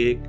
1,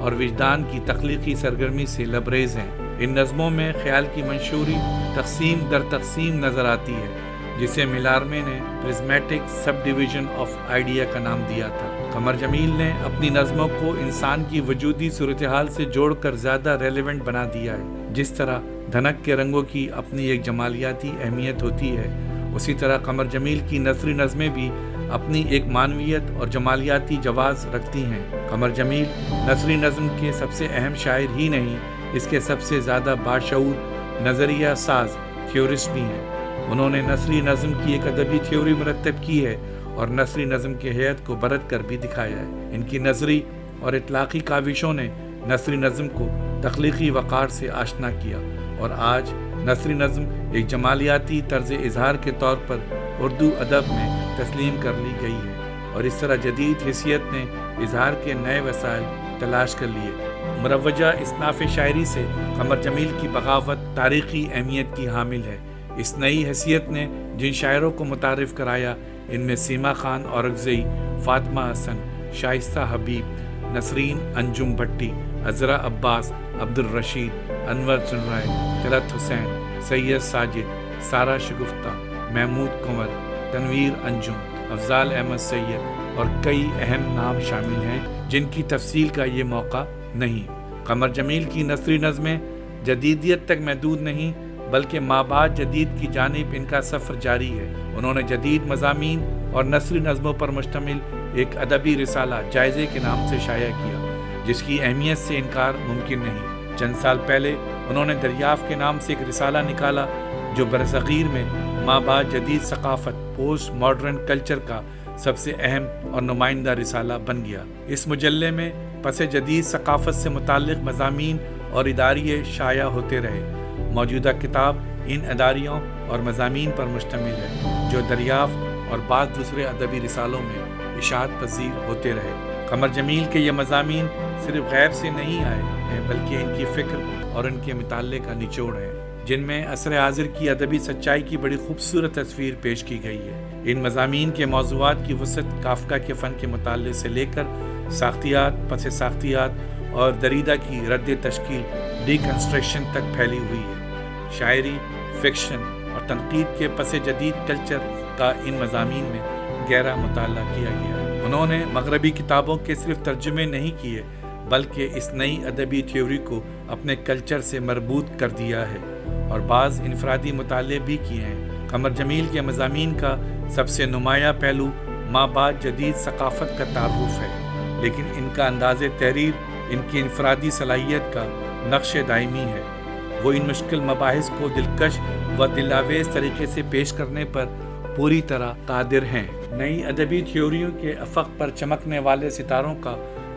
اور وجدان کی تخلیقی سرگرمی سے لبریز ہیں۔ ان نظموں میں خیال کی منشوری تقسیم در تقسیم نظر آتی ہے، جسے ملارمے نے پرزمیٹک سب ڈویژن آف آئیڈیا کا نام دیا تھا۔ قمر جمیل نے اپنی نظموں کو انسان کی وجودی صورتحال سے جوڑ کر زیادہ ریلیونٹ بنا دیا ہے۔ جس طرح دھنک کے رنگوں کی اپنی ایک جمالیاتی اہمیت ہوتی ہے، اسی طرح قمر جمیل کی نثری نظمیں بھی اپنی ایک معنویت اور جمالیاتی جواز رکھتی ہیں۔ قمر جمیل نثری نظم کے سب سے اہم شاعر ہی نہیں، اس کے سب سے زیادہ باشعور نظریہ ساز تھیورسٹ بھی ہیں۔ انہوں نے نثری نظم کی ایک ادبی تھیوری مرتب کی ہے اور نثری نظم کی حیت کو برت کر بھی دکھایا ہے۔ ان کی نثری اور اطلاقی کاوشوں نے نثری نظم کو تخلیقی وقار سے آشنا کیا، اور آج نثری نظم ایک جمالیاتی طرز اظہار کے طور پر اردو ادب میں تسلیم کر لی گئی ہے، اور اس طرح جدید حیثیت نے اظہار کے نئے وسائل تلاش کر لیے۔ مروجہ اصناف شاعری سے قمر جمیل کی بغاوت تاریخی اہمیت کی حامل ہے۔ اس نئی حیثیت نے جن شاعروں کو متعارف کرایا، ان میں سیما خان اورکزئی، فاطمہ حسن، شائستہ حبیب، نسرین انجم بھٹی، عذرا عباس، عبدالرشید، انور چنرائے، طلعت حسین، سید ساجد، سارہ شگفتہ، محمود کنور، تنویر انجم، افضال احمد سید اور کئی اہم نام شامل ہیں جن کی تفصیل کا یہ موقع نہیں۔ قمر جمیل کی نثری نظمیں جدیدیت تک محدود نہیں، بلکہ مابعد جدید کی جانب ان کا سفر جاری ہے۔ انہوں نے جدید مضامین اور نثری نظموں پر مشتمل ایک ادبی رسالہ جائزے کے نام سے شائع کیا، جس کی اہمیت سے انکار ممکن نہیں۔ چند سال پہلے انہوں نے دریافت کے نام سے ایک رسالہ نکالا جو برصغیر میں مابعد جدید ثقافت پوسٹ ماڈرن کلچر کا سب سے اہم اور نمائندہ رسالہ بن گیا۔ اس مجلے میں پس جدید ثقافت سے متعلق مضامین اور اداریے شائع ہوتے رہے۔ موجودہ کتاب ان اداریوں اور مضامین پر مشتمل ہے جو دریافت اور بعض دوسرے ادبی رسالوں میں اشاعت پذیر ہوتے رہے۔ قمر جمیل کے یہ مضامین صرف غیب سے نہیں آئے ہیں، بلکہ ان کی فکر اور ان کے مطالعے کا نچوڑ ہے، جن میں عصر حاضر کی ادبی سچائی کی بڑی خوبصورت تصویر پیش کی گئی ہے۔ ان مضامین کے موضوعات کی وسعت کافکا کے فن کے مطالعے سے لے کر ساختیات، پس ساختیات اور دریدہ کی رد تشکیل ڈی کنسٹرکشن تک پھیلی ہوئی ہے۔ شاعری، فکشن اور تنقید کے پس جدید کلچر کا ان مضامین میں گہرا مطالعہ کیا گیا ہے۔ انہوں نے مغربی کتابوں کے صرف ترجمے نہیں کیے، بلکہ اس نئی ادبی تھیوری کو اپنے کلچر سے مربوط کر دیا ہے اور بعض انفرادی مطالعے بھی کیے ہیں۔ قمر جمیل کے مضامین کا سب سے نمایاں پہلو مابعد جدید ثقافت کا تعارف ہے، لیکن ان کا انداز تحریر ان کی انفرادی صلاحیت کا نقش دائمی ہے۔ وہ ان مشکل مباحث کو دلکش و دلاویز طریقے سے پیش کرنے پر پوری طرح قادر ہیں۔ نئی ادبی تھیوریوں کے افق پر چمکنے والے ستاروں کا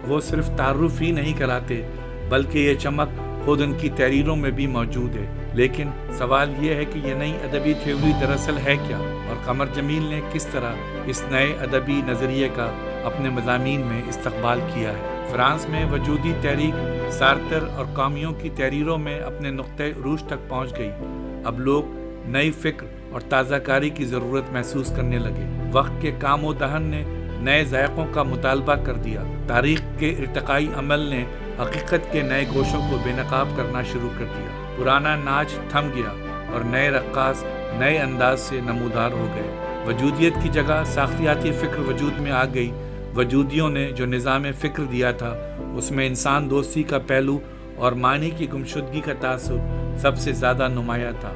وہ صرف تعارف ہی نہیں کراتے، بلکہ یہ چمک خود ان کی تحریروں میں بھی موجود ہے۔ لیکن سوال یہ ہے کہ یہ نئی ادبی تھیوری دراصل ہے کیا، اور قمر جمیل نے کس طرح اس نئے ادبی نظریے کا اپنے مضامین میں استقبال کیا ہے۔ فرانس میں وجودی تحریک سارتر اور کامیوں کی تحریروں میں اپنے نقطۂ عروج تک پہنچ گئی۔ اب لوگ نئی فکر اور تازہ کاری کی ضرورت محسوس کرنے لگے۔ وقت کے کام و دہن نے نئے ذائقوں کا مطالبہ کر دیا۔ تاریخ کے ارتقائی عمل نے حقیقت کے نئے گوشوں کو بے نقاب کرنا شروع کر دیا۔ پرانا ناچ تھم گیا اور نئے رقاص نئے انداز سے نمودار ہو گئے۔ وجودیت کی جگہ ساختیاتی فکر وجود میں آ گئی۔ وجودیوں نے جو نظام فکر دیا تھا، اس میں انسان دوستی کا پہلو اور معنی کی گمشدگی کا تاثر سب سے زیادہ نمایاں تھا۔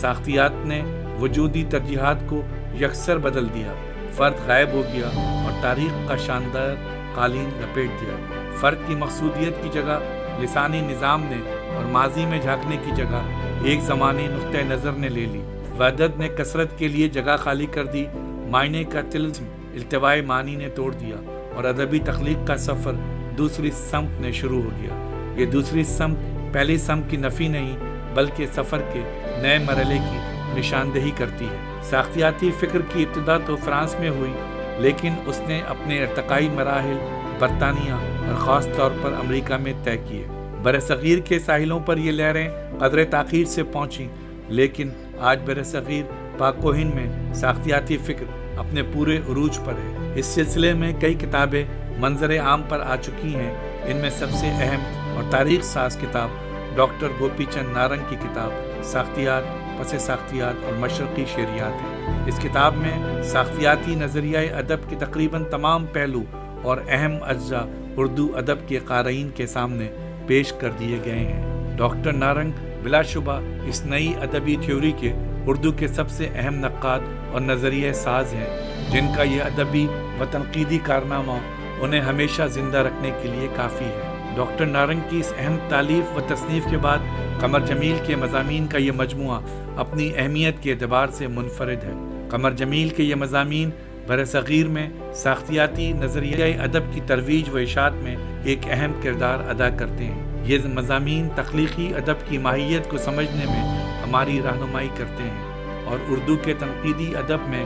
ساختیات نے وجودی ترجیحات کو یکسر بدل دیا، فرد غائب ہو گیا اور تاریخ کا شاندار قالین لپیٹ دیا۔ فرد کی مقصودیت کی جگہ لسانی نظام نے اور ماضی میں جھانکنے کی جگہ ایک زمانی نقطۂ نظر نے لے لی۔ وحدت نے کثرت کے لیے جگہ خالی کر دی، معنی کا طلسم التوائی معنی نے توڑ دیا، اور ادبی تخلیق کا سفر دوسری سمت نے شروع ہو گیا۔ یہ دوسری سمت پہلی سمت کی نفی نہیں، بلکہ سفر کے نئے مرحلے کی نشاندہی کرتی ہے۔ ساختیاتی فکر کی ابتدا تو فرانس میں ہوئی، لیکن اس نے اپنے ارتقائی مراحل برطانیہ اور خاص طور پر امریکہ میں طے کیے۔ برصغیر کے ساحلوں پر یہ لہریں قدرے تاخیر سے پہنچیں، لیکن آج برصغیر پاک و ہند میں ساختیاتی فکر اپنے پورے عروج پر ہے۔ اس سلسلے میں کئی کتابیں منظر عام پر آ چکی ہیں۔ ان میں سب سے اہم اور تاریخ ساز کتاب ڈاکٹر گوپی چند نارنگ کی کتاب ساختیات، پس ساختیات اور مشرقی شعریات ہے۔ اس کتاب میں ساختیاتی نظریہ ادب کے تقریباً تمام پہلو اور اہم اجزاء اردو ادب کے قارئین کے سامنے پیش کر دیے گئے ہیں۔ ڈاکٹر نارنگ بلا شبہ اس نئی ادبی تھیوری کے اردو کے سب سے اہم نقاد اور نظریہ ساز ہیں، جن کا یہ ادبی و تنقیدی کارنامہ انہیں ہمیشہ زندہ رکھنے کے لیے کافی ہے۔ ڈاکٹر نارنگ کی اس اہم تالیف و تصنیف کے بعد قمر جمیل کے مضامین کا یہ مجموعہ اپنی اہمیت کے اعتبار سے منفرد ہے۔ قمر جمیل کے یہ مضامین برصغیر میں ساختیاتی نظریہ ادب کی ترویج و اشاعت میں ایک اہم کردار ادا کرتے ہیں۔ یہ مضامین تخلیقی ادب کی ماہیت کو سمجھنے میں ہماری رہنمائی کرتے ہیں اور اردو کے تنقیدی ادب میں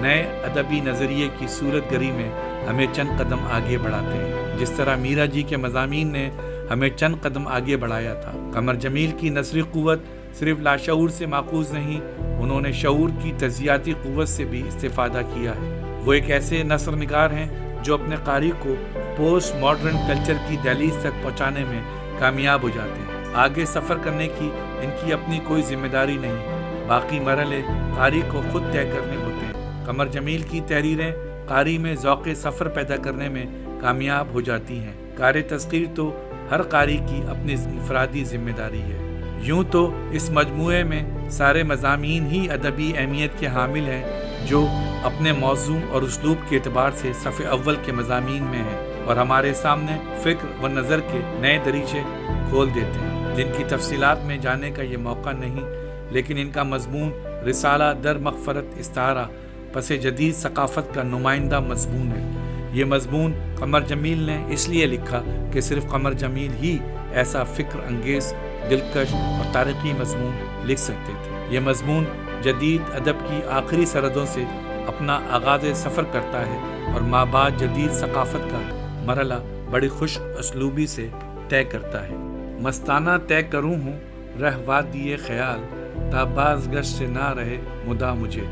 نئے ادبی نظریے کی صورت گری میں ہمیں چند قدم آگے بڑھاتے ہیں، جس طرح میرا جی کے مضامین نے ہمیں چند قدم آگے بڑھایا تھا۔ قمر جمیل کی نثری قوت صرف لاشعور سے ماخوذ نہیں، انہوں نے شعور کی تجزیاتی قوت سے بھی استفادہ کیا ہے۔ وہ ایک ایسے نثر نگار ہیں جو اپنے قاری کو پوسٹ ماڈرن کلچر کی دہلیز تک پہنچانے میں کامیاب ہو جاتے ہیں۔ آگے سفر کرنے کی ان کی اپنی کوئی ذمہ داری نہیں، باقی مرحلے قاری کو خود طے کرنے ہوتے ہیں۔ قمر جمیل کی تحریریں قاری میں ذوق سفر پیدا کرنے میں کامیاب ہو جاتی ہیں۔ کار تذکیر تو ہر قاری کی اپنی انفرادی ذمہ داری ہے۔ یوں تو اس مجموعے میں سارے مضامین ہی ادبی اہمیت کے حامل ہیں، جو اپنے موضوع اور اسلوب کے اعتبار سے صف اول کے مضامین میں ہیں اور ہمارے سامنے فکر و نظر کے نئے دریچے کھول دیتے ہیں، جن کی تفصیلات میں جانے کا یہ موقع نہیں، لیکن ان کا مضمون رسالہ در مغفرت استعارہ پس جدید ثقافت کا نمائندہ مضمون ہے۔ یہ مضمون قمر جمیل نے اس لیے لکھا کہ صرف قمر جمیل ہی ایسا فکر انگیز، دلکش اور تاریخی مضمون لکھ سکتے تھے۔ یہ مضمون جدید ادب کی آخری سرحدوں سے اپنا آغاز سفر کرتا ہے اور مابعد جدید ثقافت کا مرحلہ بڑی خوش اسلوبی سے طے کرتا ہے۔ مستانہ طے کروں ہوں رہ وادی خیال، تا بازگشت سے نہ رہے مدا مجھے۔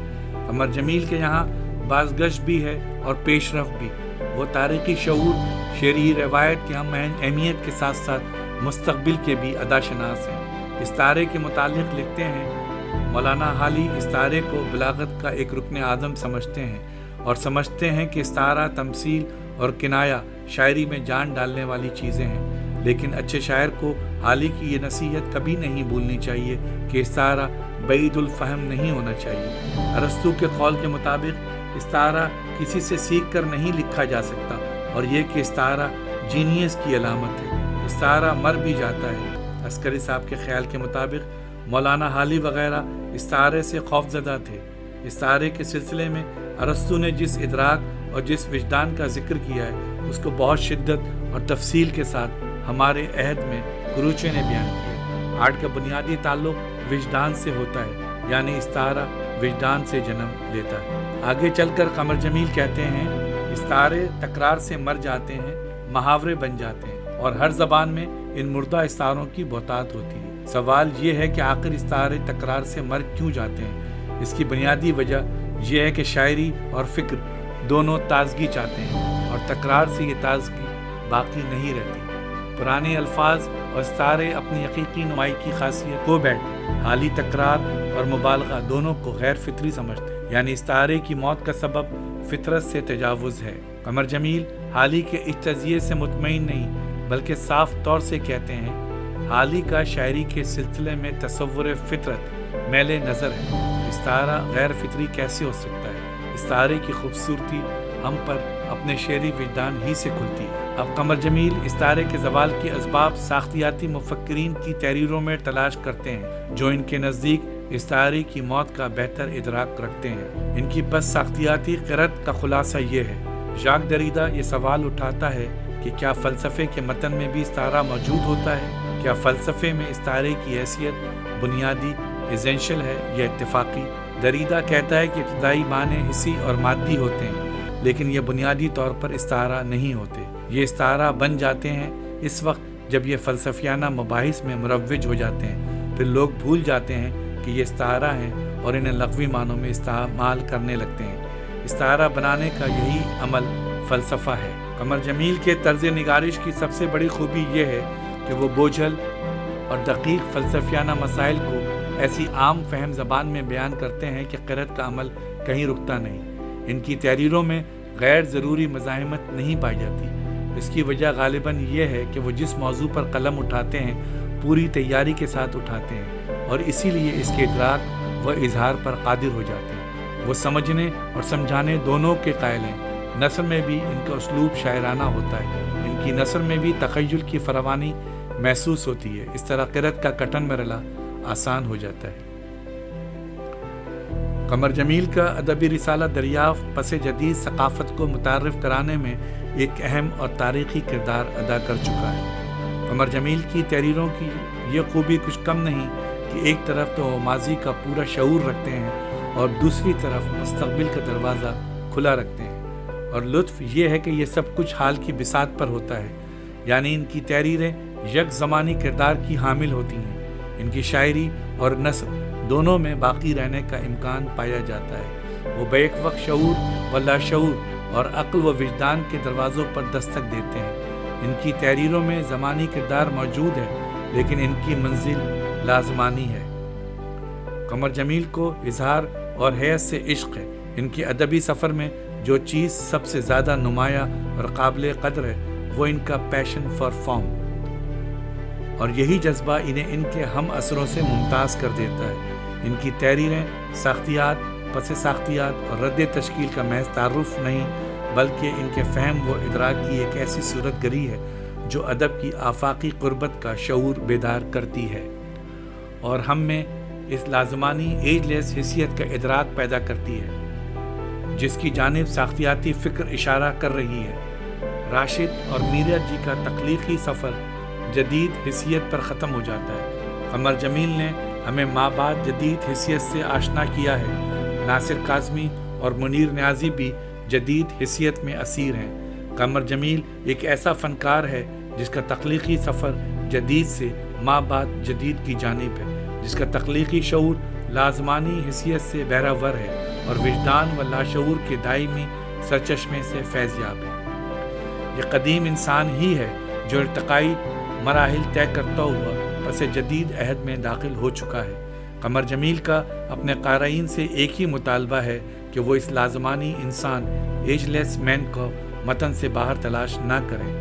قمر جمیل کے یہاں بازگشت بھی ہے اور پیش رفت بھی۔ وہ تاریخی شعور، شعری روایت کے اہمیت کے ساتھ ساتھ مستقبل کے بھی ادا شناس ہیں۔ استعارے کے متعلق لکھتے ہیں، مولانا حالی استعارے کو بلاغت کا ایک رکن اعظم سمجھتے ہیں اور سمجھتے ہیں کہ استعارہ، تمثیل اور کنایہ شاعری میں جان ڈالنے والی چیزیں ہیں، لیکن اچھے شاعر کو حالی کی یہ نصیحت کبھی نہیں بھولنی چاہیے کہ استعارہ بعید الفہم نہیں ہونا چاہیے۔ ارسطو کے قول کے مطابق استعارہ کسی سے سیکھ کر نہیں لکھا جا سکتا، اور یہ کہ استعارہ جینیس کی علامت ہے۔ استعارہ مر بھی جاتا ہے۔ عسکری صاحب کے خیال کے مطابق مولانا حالی وغیرہ استعارے سے خوف زدہ تھے۔ استعارے کے سلسلے میں ارسطو نے جس ادراک اور جس وجدان کا ذکر کیا ہے، اس کو بہت شدت اور تفصیل کے ساتھ ہمارے عہد میں کروچے نے بیان کیا۔ آرٹ کا بنیادی تعلق وجدان سے ہوتا ہے، یعنی استعارہ وجدان سے جنم لیتا ہے۔ آگے چل کر قمر جمیل کہتے ہیں، استعارے تکرار سے مر جاتے ہیں، محاورے بن جاتے ہیں، اور ہر زبان میں ان مردہ استعاروں کی بہتات ہوتی ہے۔ سوال یہ ہے کہ آخر استعارے تکرار سے مر کیوں جاتے ہیں؟ اس کی بنیادی وجہ یہ ہے کہ شاعری اور فکر دونوں تازگی چاہتے ہیں، اور تکرار سے یہ تازگی باقی نہیں رہتی۔ پرانے الفاظ اور استعارے اپنی حقیقی نمائی کی خاصیت کو بیٹھتے، حالی تکرار اور مبالغہ دونوں کو غیر فطری سمجھتے ہیں، یعنی استعارے کی موت کا سبب فطرت سے تجاوز ہے۔ قمر جمیل حالی کے اس تجزیے سے مطمئن نہیں، بلکہ صاف طور سے کہتے ہیں، حالی کا شاعری کے سلسلے میں تصور فطرت میل نظر ہے۔ استعارہ غیر فطری کیسے ہو سکتا ہے؟ استعارے کی خوبصورتی ہم پر اپنے شعری وجدان ہی سے کھلتی ہے۔ اب قمر جمیل استعارے کے زوال کے اسباب ساختیاتی مفکرین کی تحریروں میں تلاش کرتے ہیں، جو ان کے نزدیک استعارے کی موت کا بہتر ادراک رکھتے ہیں۔ ان کی پس ساختیاتی قرت کا خلاصہ یہ ہے۔ ژاک دریدا یہ سوال اٹھاتا ہے کہ کیا فلسفے کے متن میں بھی استعارہ موجود ہوتا ہے؟ کیا فلسفے میں استعارے کی حیثیت بنیادی ایسنشل ہے یا اتفاقی؟ دریدا کہتا ہے کہ ابتدائی معنی حسی اور مادی ہوتے ہیں، لیکن یہ بنیادی طور پر استعارہ نہیں ہوتے۔ یہ استعارہ بن جاتے ہیں اس وقت جب یہ فلسفیانہ مباحث میں مروج ہو جاتے ہیں، پھر لوگ بھول جاتے ہیں کہ یہ استعارہ ہیں اور انہیں لغوی معنوں میں استعمال کرنے لگتے ہیں۔ استعارہ بنانے کا یہی عمل فلسفہ ہے۔ قمر جمیل کے طرز نگارش کی سب سے بڑی خوبی یہ ہے کہ وہ بوجھل اور دقیق فلسفیانہ مسائل کو ایسی عام فہم زبان میں بیان کرتے ہیں کہ قرأت کا عمل کہیں رکتا نہیں۔ ان کی تحریروں میں غیر ضروری مزاحمت نہیں پائی جاتی۔ اس کی وجہ غالباً یہ ہے کہ وہ جس موضوع پر قلم اٹھاتے ہیں پوری تیاری کے ساتھ اٹھاتے ہیں، اور اسی لیے اس کے ادراک و اظہار پر قادر ہو جاتے ہیں۔ وہ سمجھنے اور سمجھانے دونوں کے قائل ہیں۔ نثر میں بھی ان کا اسلوب شاعرانہ ہوتا ہے، ان کی نثر میں بھی تخیل کی فراوانی محسوس ہوتی ہے۔ اس طرح قرأت کا کٹن مرحلہ آسان ہو جاتا ہے۔ قمر جمیل کا ادبی رسالہ دریافت پس جدید ثقافت کو متعارف کرانے میں ایک اہم اور تاریخی کردار ادا کر چکا ہے۔ قمر جمیل کی تحریروں کی یہ خوبی کچھ کم نہیں کہ ایک طرف تو وہ ماضی کا پورا شعور رکھتے ہیں اور دوسری طرف مستقبل کا دروازہ کھلا رکھتے ہیں، اور لطف یہ ہے کہ یہ سب کچھ حال کی بساط پر ہوتا ہے، یعنی ان کی تحریریں یک زمانی کردار کی حامل ہوتی ہیں۔ ان کی شاعری اور نثر دونوں میں باقی رہنے کا امکان پایا جاتا ہے۔ وہ بیک وقت شعور و لاشعور اور عقل و وجدان کے دروازوں پر دستک دیتے ہیں۔ ان کی تحریروں میں زمانی کردار موجود ہے، لیکن ان کی منزل لازمانی ہے۔ قمر جمیل کو اظہار اور حیث سے عشق ہے۔ ان کے ادبی سفر میں جو چیز سب سے زیادہ نمایاں اور قابل قدر ہے وہ ان کا پیشن فار فارم، اور یہی جذبہ انہیں ان کے ہم اثروں سے ممتاز کر دیتا ہے۔ ان کی تحریریں ساختیات، پس ساختیات اور رد تشکیل کا محض تعارف نہیں، بلکہ ان کے فہم و ادراک کی ایک ایسی صورت گری ہے جو ادب کی آفاقی قربت کا شعور بیدار کرتی ہے اور ہم میں اس لازمانی ایج لیس حیثیت کا ادراک پیدا کرتی ہے جس کی جانب ساختیاتی فکر اشارہ کر رہی ہے۔ راشد اور میرا جی کا تخلیقی سفر جدید حیثیت پر ختم ہو جاتا ہے۔ قمر جمیل نے ہمیں ماں بعد جدید حیثیت سے آشنا کیا ہے۔ ناصر کاظمی اور منیر نیازی بھی جدید حیثیت میں اسیر ہیں۔ قمر جمیل ایک ایسا فنکار ہے جس کا تخلیقی سفر جدید سے ماں بعد جدید کی جانب ہے، جس کا تخلیقی شعور لازمانی حیثیت سے بہرہور ہے اور وجدان و لاشعور کے دائمی سرچشمے سے فیض یاب ہے۔ یہ قدیم انسان ہی ہے جو ارتقائی مراحل طے کرتا ہوا پس جدید عہد میں داخل ہو چکا ہے۔ قمر جمیل کا اپنے قارئین سے ایک ہی مطالبہ ہے کہ وہ اس لازمانی انسان ایج لیس مین کو متن سے باہر تلاش نہ کریں۔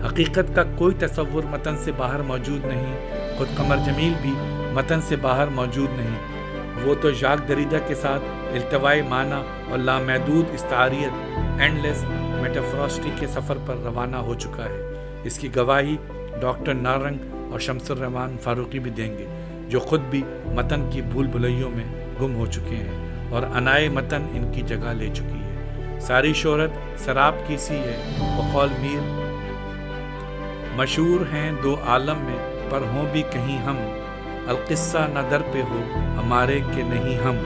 حقیقت کا کوئی تصور متن سے باہر موجود نہیں، خود قمر جمیل بھی متن سے باہر موجود نہیں۔ وہ تو ژاک دریدا کے ساتھ التوائی معنی اور لامحدود استعاریت اینڈ لیس میٹافورسٹی کے سفر پر روانہ ہو چکا ہے۔ اس کی گواہی ڈاکٹر نارنگ اور شمس الرحمان فاروقی بھی دیں گے، جو خود بھی متن کی بھول بھلیوں میں گم ہو چکے ہیں اور عنائے متن ان کی جگہ لے چکی ہے۔ ساری شہرت سراب کی سی ہے، بقول میر مشہور ہیں دو عالم میں، پر ہوں بھی کہیں ہم، القصہ نہ در پہ ہو ہمارے کہ نہیں ہم۔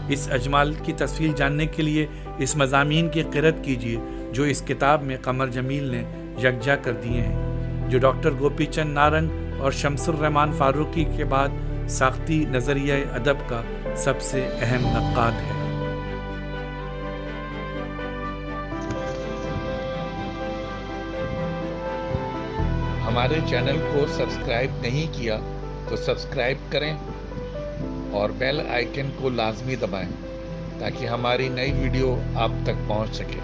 اس اجمال کی تفصیل جاننے کے لیے اس مضامین کی قرأت کیجیے جو اس کتاب میں قمر جمیل نے یکجا کر دیے ہیں، جو ڈاکٹر گوپی چند نارنگ اور شمس الرحمان فاروقی کے بعد ساختی نظریہ ادب کا سب سے اہم نقاد ہے۔ ہمارے چینل کو سبسکرائب نہیں کیا تو سبسکرائب کریں اور بیل آئیکن کو لازمی دبائیں تاکہ ہماری نئی ویڈیو آپ تک پہنچ سکے۔